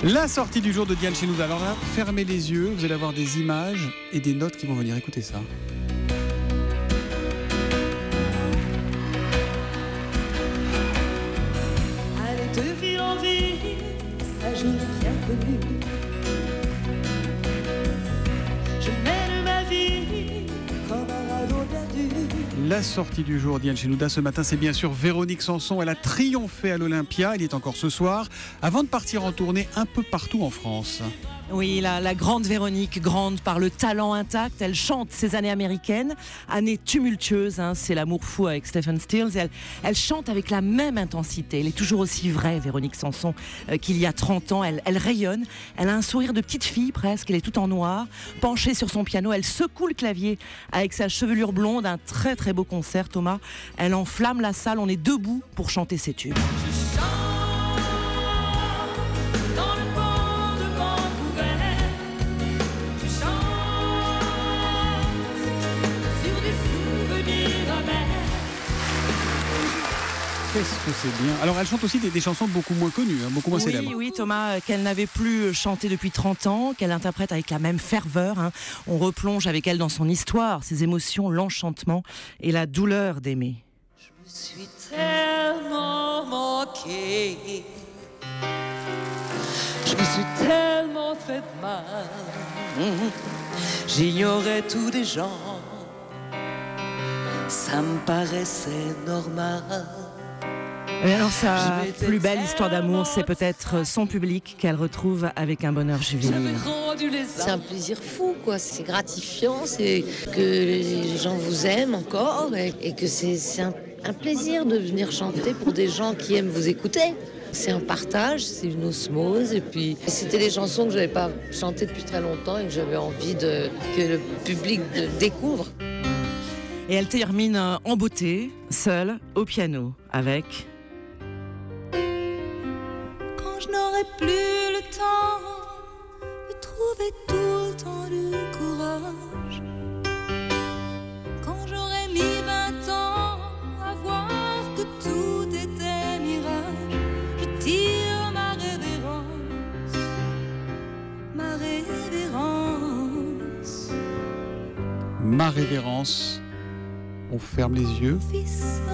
La sortie du jour de Diane Chénoud. Alors là, fermez les yeux, vous allez avoir des images et des notes qui vont venir. Écoutez ça. Aller de ville en ville, ça je l'ai bien connu. Je mène ma vie comme un radeau perdu. La sortie du jour, Diane Chénoud, ce matin, c'est bien sûr Véronique Sanson. Elle a triomphé à l'Olympia, il est encore ce soir, avant de partir en tournée un peu partout en France. Oui, la grande Véronique, grande par le talent intact, elle chante ses années américaines, années tumultueuses, c'est l'amour fou avec Stephen Stills. Elle chante avec la même intensité, elle est toujours aussi vraie, Véronique Sanson, qu'il y a 30 ans. Elle rayonne, elle a un sourire de petite fille presque, elle est toute en noir, penchée sur son piano, elle secoue le clavier avec sa chevelure blonde, un très très beau concert, Thomas. Elle enflamme la salle, on est debout pour chanter ses tubes. Qu'est-ce que c'est bien. Alors elle chante aussi des chansons beaucoup moins connues, beaucoup moins célèbres. Oui, Thomas, qu'elle n'avait plus chanté depuis 30 ans, qu'elle interprète avec la même ferveur. On replonge avec elle dans son histoire, ses émotions, l'enchantement et la douleur d'aimer. Je me suis tellement manqué, je me suis tellement fait mal, j'ignorais tout des gens, ça me paraissait normal. Et alors sa plus belle histoire d'amour, c'est peut-être son public qu'elle retrouve avec un bonheur juvénile. C'est un plaisir fou, quoi. C'est gratifiant, c'est que les gens vous aiment encore et que c'est un plaisir de venir chanter pour des gens qui aiment vous écouter. C'est un partage, c'est une osmose et puis c'était des chansons que je n'avais pas chantées depuis très longtemps et que j'avais envie que le public découvre. Et elle termine en beauté, seule, au piano, avec... Je n'aurai plus le temps de trouver tout le temps du courage. Quand j'aurai mis 20 ans à voir que tout était mirage, je tire ma révérence, ma révérence. Ma révérence. On ferme les yeux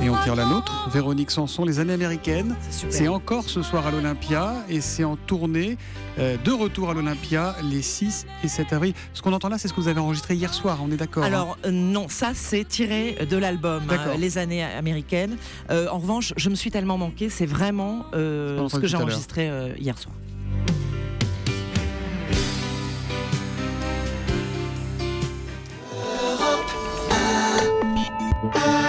et on tire la nôtre. Véronique Sanson, les années américaines. C'est encore ce soir à l'Olympia et c'est en tournée de retour à l'Olympia les 6 et 7 avril. Ce qu'on entend là, c'est ce que vous avez enregistré hier soir, on est d'accord? Alors non, ça c'est tiré de l'album Les années américaines. En revanche, je me suis tellement manqué, c'est vraiment ce que j'ai enregistré hier soir. Europe 1.